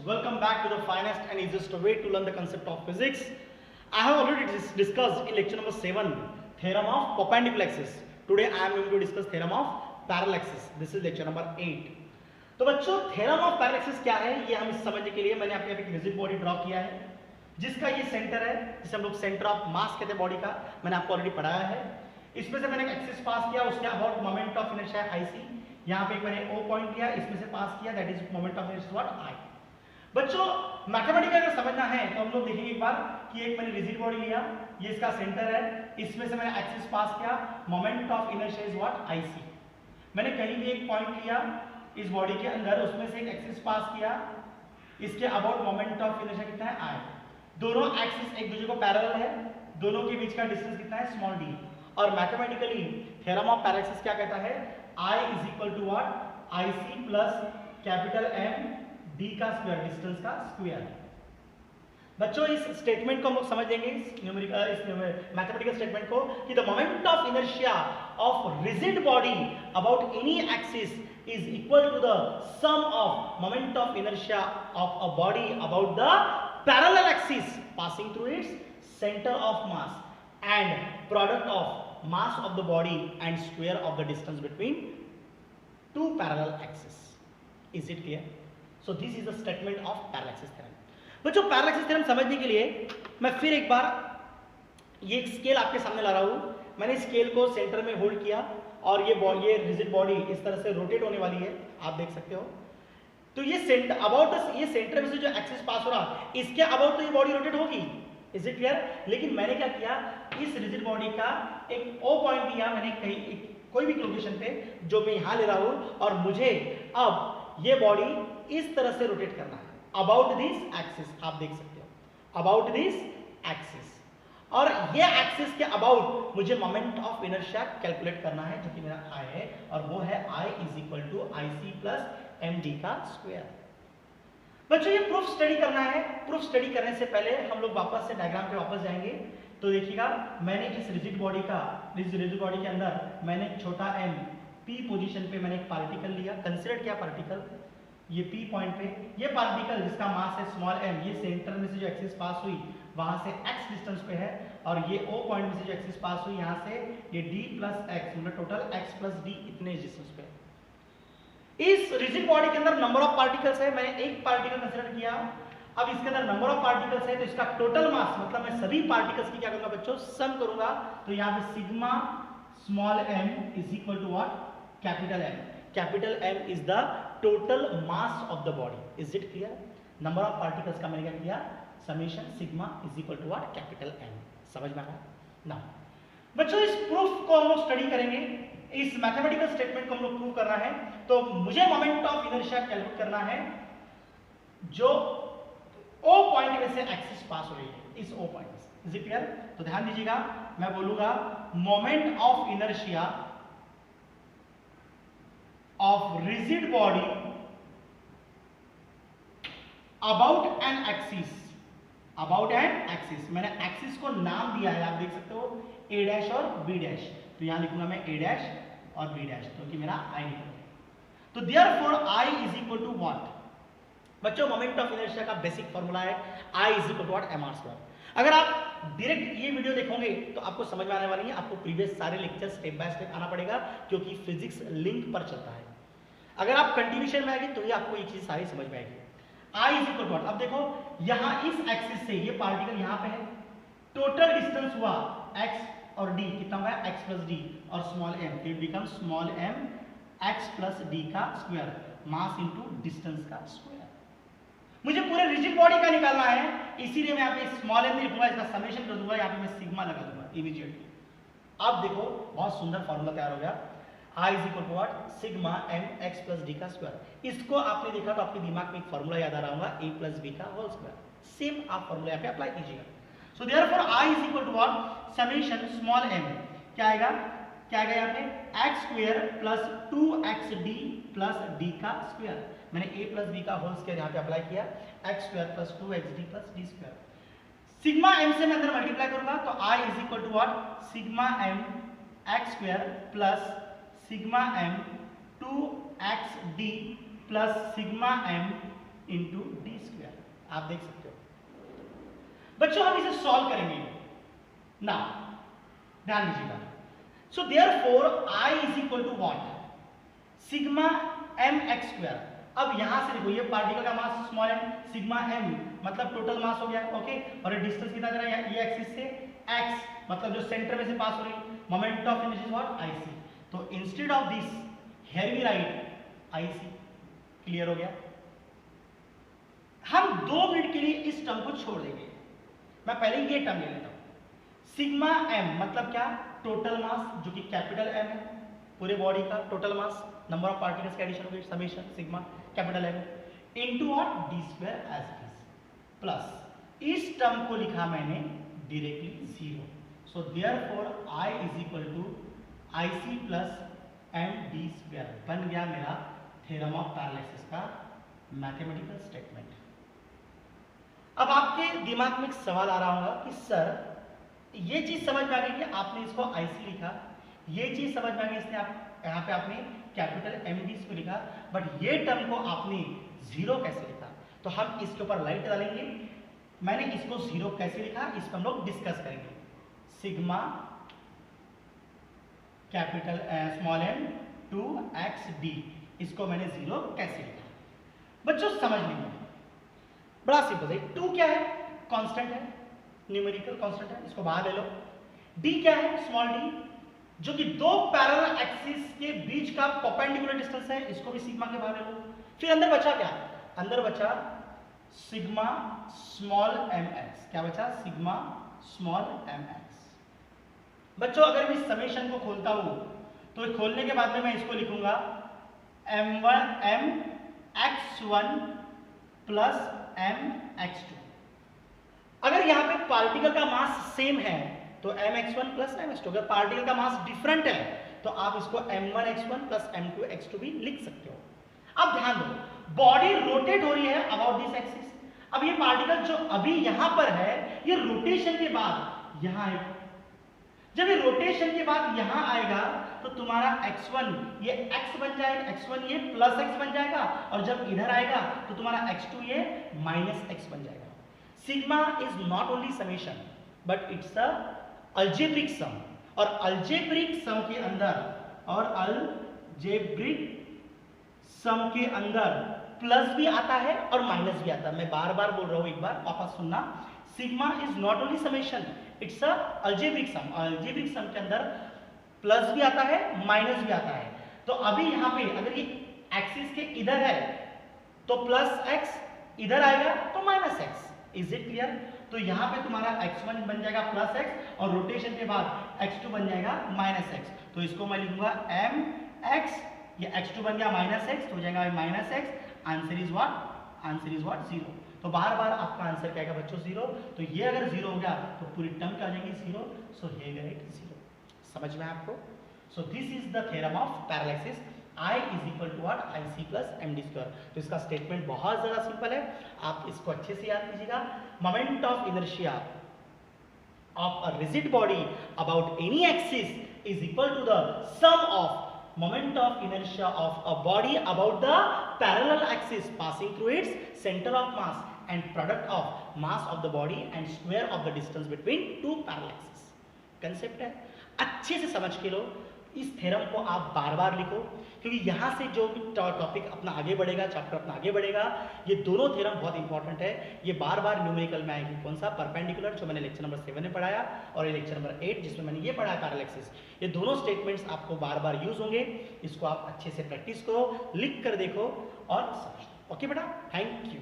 welcome back to the finest and easiest way to learn the concept of physics. I have already discussed in lecture number 7 theorem of perpendicular axis. Today I am going to discuss theorem of parallel axis. This is lecture number 8. तो बच्चों theorem of parallel axis क्या है ये हम समझने के लिए मैंने आपके यहाँ एक रिजिड बॉडी ड्रॉ किया है जिसका ये सेंटर है जिसे हम लोग सेंटर ऑफ मास कहते हैं बॉडी का, मैंने आपको ऑलरेडी पढ़ाया है। इसमें से मैंने एक एक्सिस पास किया, उसके about moment of inertia IC, यहाँ पे मैंने O पॉइंट लिया, इसमें से पास किया, that is moment of inertia what I। बच्चों मैथमेटिकल अगर समझना है तो हम लोग देखेंगे एक बार कि एक मैंने रिजिड बॉडी लिया, ये इसका सेंटर है, इसमें से मैंने एक्सिस पास किया, moment of inertia is what IC। मैंने कहीं भी एक पॉइंट लिया इस बॉडी के अंदर, उसमें से एक एक्सिस पास किया, इसके अबाउट मोमेंट ऑफ इनर्शिया कितना है I। दोनों एक्सिस एक दूसरे को पैरेलल है, दोनों के बीच का डिस्टेंस कितना है स्मॉल d। और mathematically theorem of parallel axis क्या कहता है, I is equal to what IC plus capital M d का स्क्वायर, डिस्टेंस का स्क्वायर। बच्चों इस स्टेटमेंट को हम लोग समझ लेंगे, इस मैथमेटिकल स्टेटमेंट को, कि the moment of inertia of rigid body about any axis is equal to the sum of moment of inertia of a body about the parallel axis passing through its center of mass and product of mass of the body and square of the distance between two parallel axes. Is it clear? So this is the statement of parallel axis theorem. बच्चों parallel axis theorem समझने के लिए मैं फिर एक बार ये scale आपके सामने ला रहा हूं। मैंने स्केल को सेंटर में होल्ड किया और ये रिजिड बॉडी इस तरह से रोटेट होने वाली है, आप देख सकते हो। तो ये सेंटर अबाउट ये सेंटर में से जो एक्सिस पास हो रहा इसके अबाउट तो ये बॉडी रोटेट होगी, इज इट क्लियर। लेकिन मैंने क्या किया, इस रिजिड बॉडी का एक O पॉइंट लिया मैंने कहीं कोई भी लोकेशन पे जो मैं यहां ले रहा हूं, और मुझे अब ये बॉडी इस तरह से रोटेट करना है अबाउट दिस एक्सिस, आप देख सकते हो अबाउट दिस एक्सिस। और ये एक्सिस के अबाउट मुझे मोमेंट ऑफ इनर्शिया कैलकुलेट करना है जो कि मेरा I है, और वो है I is equal to IC plus MD का स्क्वायर। बच्चों ये प्रूफ स्टडी करना है। प्रूफ स्टडी करने से पहले हम लोग वापस से डायग्राम पे वापस जाएंगे। तो देखिएगा मैंने इस रिजिड बॉडी के अंदर मैंने छोटा m P पोजीशन पे मैंने एक पार्टिकल लिया, कंसीडर किया पार्टिकल ये P पॉइंट पे। ये पार्टिकल जिसका मास है स्मॉल m, ये सेंटर में से जो एक्सिस पास हुई वहां से x डिस्टेंस पे है, और ये O पॉइंट में से जो एक्सिस पास हुई यहाँ से ये d प्लस x, मतलब टोटल x प्लस d इतने डिस्टेंस पे। इस रिजिड बॉडी के अंदर नंबर ऑफ पार्टिकल्स है, मैंने एक पार्टिकल कंसीडर किया। अब इसके अंदर नंबर ऑफ पार्टिकल्स है तो इसका टोटल मास, मतलब मैं सभी पार्टिकल्स की क्या करूंगा बच्चों, सम करूंगा। तो यहाँ पे sigma small m is equal to what capital M। Capital M is the total mass of the body, is it clear. Number of particles का मैंने क्या किया, summation sigma is equal to what capital M। समझ में आया ना बच्चों। इस प्रूफ को हम लोग स्टडी करेंगे, इस मैथमेटिकल स्टेटमेंट को हम लोग प्रूव करना है। तो मुझे मोमेंट ऑफ इनर्शिया कैलकुलेट करना है जो O पॉइंट में से एक्सिस पास हो रही है, इस O पॉइंट में से, इज इट क्लियर। तो ध्यान दीजिएगा, मैं बोलूंगा moment of inertia of rigid body about an axis, about an axis. मैंने एक्सिस को नाम दिया है, आप देख सकते हो A डैश और B डैश। तो यहां लिखूंगा मैं A डैश और B डैश, क्योंकि मेरा I निकल गया। तो therefore I is equal to what बच्चों, मोमेंट ऑफ इनर्शिया का बेसिक फॉर्मूला है I is equal to what mr²। अगर आप डायरेक्ट ये वीडियो देखोगे तो आपको समझ में आने वाली है, आपको प्रीवियस सारे लेक्चर स्टेप बाय स्टेप आना पड़ेगा क्योंकि फिजिक्स लिंक पर चलता है। अगर आप कंटिन्यूशन में आएंगे तो ये आपको ये चीज सारी समझ में आएगी। I is equal to what, अब देखो यहां इस एक्सिस से ये पार्टिकल यहां पे है, टोटल डिस्टेंस हुआ x और d, कितना हुआ x प्लस d और small m, it become small m x plus d का स्क्वायर, मास इनटू डिस्टेंस का स्क्वायर। मुझे पूरे रिजिड बॉडी का निकालना है, इसीलिए मैं यहाँ पे स्मॉल m लिखूंगा, इसका समेशन कर दूंगा, यहाँ पे मैं सिग्मा लगा दूंगा इमीडिएटली। अब देखो बहुत सुंदर फॉर्मूला तैयार हो गया, I is equal to what sigma m x plus d का स्क्वायर। इसको आपने देखा तो आपके दिमाग में एक फॉर्मूला याद आ रहा होगा, a प्लस b का होल स्क्वायर। सेम आप फॉर्मूला यहाँ पे अप्लाई कीजिएगा। So therefore I is equal to what summation small m, क्या आएगा यहाँ पे x square plus 2xd plus d का स्क्वायर। मैंने a प्लस b का होल स्क्वायर यहाँ पे अप्लाई किया, x square plus 2xd plus d square. Sigma m से मैं अंदर मल्टीप्लाई करूंगा तो I is equal to what sigma m x square plus sigma m 2xd plus sigma m into D square. आप देख सकते हो बच्चों, हम इसे सॉल्व करेंगे ना, ध्यान दीजिएगा। So therefore I is equal to what, sigma M X square. अब यहां से देखो, ये पार्टिकल का mass small M, sigma M मतलब टोटल मास हो गया, ओके। और ये डिस्टेंस कितना दे रहा है, ये एक्सिस से एक्स मतलब जो सेंटर में से पास हो रही, moment of inertia is what, I C. तो instead of this here we write I C. Clear हो गया। हम 2 मिनट के लिए इस टर्म को छोड़ देंगे, मैं पहले ये टर्म ले लेता हूं। सिग्मा एम मतलब क्या, टोटल मास, जो कि कैपिटल एम है, पूरे बॉडी का total mass, number of particles का एडिशन होगी, summation sigma capital M into what, D square as it is, plus इस टर्म को लिखा मैंने directly 0। So therefore I is equal to I C plus M D square बन गया मेरा theorem of पैरेलैक्सिस का मैथमेटिकल स्टेटमेंट। अब आपके दिमाग में एक सवाल आ रहा होगा कि सर ये चीज समझ में आ गई कि आपने इसको आईसी लिखा, ये चीज समझ में आ गई इसने आप यहाँ पे आपने कैपिटल एम डी को लिखा, बट ये टर्म को आपने 0 कैसे लिखा? तो हम इसके ऊपर लाइट डालेंगे। मैंने इसको 0 कैसे लिखा, इस पर हम लोग डिस्कस करेंगे। Sigma capital small M two X D, इसको मैंने 0 कैसे लिखा? बच्चों समझ लीजिए, बड़ा सिंपल है। 2 क्या है, कांस्टेंट है, न्यूमेरिकल कांस्टेंट है, इसको बाहर ले लो। डी क्या है, स्मॉल डी, जो कि 2 पैरेलल एक्सिस के बीच का परपेंडिकुलर डिस्टेंस है, इसको भी सिग्मा के बाहर ले लो। फिर अंदर बचा क्या, अंदर बचा सिग्मा स्मॉल एम एक्स। क्या बचा, सिग्मा स्मॉल एम एक्स। बच्चों अगर मैं इस समेशन को खोलता हूं तो खोलने के बाद में मैं इसको लिखूंगा m1 m x1 plus m x2। अगर यहां पे पार्टिकल का मास सेम है तो mx1 प्लस mx2, अगर पार्टिकल का मास डिफरेंट है तो आप इसको m1x1 प्लस m2x2 भी लिख सकते हो। अब ध्यान दो, बॉडी रोटेट हो रही है अबाउट दिस एक्सिस। अब ये पार्टिकल जो अभी यहां पर है, ये रोटेशन के बाद यहां आएगा। जब ये रोटेशन के बाद यहां आएगा तो तुम्हारा x1 ये x बन जाएगा, x1 ये प्लस x बन जाएगा, और जब इधर आएगा तो तुम्हारा x2 ये माइनस x बन जाएगा। Sigma is not only summation but it's a algebraic sum, और अलजेब्रिक सम के अंदर सम के अंदर प्लस भी आता है और माइनस भी आता है। मैं बार बार बोल रहा हूं, एक बार वापस सुनना। Sigma is not only summation, it's a algebraic sum. Algebraic sum के अंदर प्लस भी आता है, माइनस भी आता है। तो अभी यहाँ पे अगर ये एक्सिस के इधर है तो प्लस एक्स, इधर आएगा तो minus x. Is it clear? तो यहाँ पे तुम्हारा x1 बन जाएगा प्लस एक्स, और रोटेशन के बाद x2 बन जाएगा माइनस एक्स। तो इसको मैं लिखूंगा m x, ये x2 बन गया माइनस एक्स, तो हो जाएगा minus x. Answer is what, answer is what, 0। तो बार बार आपका आंसर क्या आएगा बच्चों, 0। तो ये अगर 0 हो गया तो पूरी टर्म क्या आ जाएगी, 0। So here we write 0। समझ में आपको? So this is the theorem of parallel axis. I is equal to what, I C plus M D square. तो इसका स्टेटमेंट बहुत ज्यादा सिंपल है, आप इसको अच्छे से याद कीजिएगा। Moment of inertia of a rigid body about any axis is equal to the sum of moment of inertia of a body about the parallel axis passing through its center of mass and product of mass of the body and square of the distance between two parallel axes। Concept है, अच्छे से समझ के लो। इस theorem को आप बार बार लिखो, क्योंकि यहाँ से जो टॉपिक अपना आगे बढ़ेगा, चैप्टर अपना आगे बढ़ेगा, ये दोनों थ्योरम बहुत इंपॉर्टेंट है। ये बार बार न्यूमेरिकल में आएगी। कौन सा, परपेंडिकुलर, जो मैंने लेक्चर नंबर 7 में पढ़ाया, और ये लेक्चर नंबर 8 जिसमें मैंने ये पढ़ाया पैरेलैक्सिस। ये दोनों स्टेटमेंट्स आपको बार बार यूज होंगे। इसको आप अच्छे से प्रैक्टिस करो, लिख कर देखो और समझो। ओके बेटा, थैंक यू।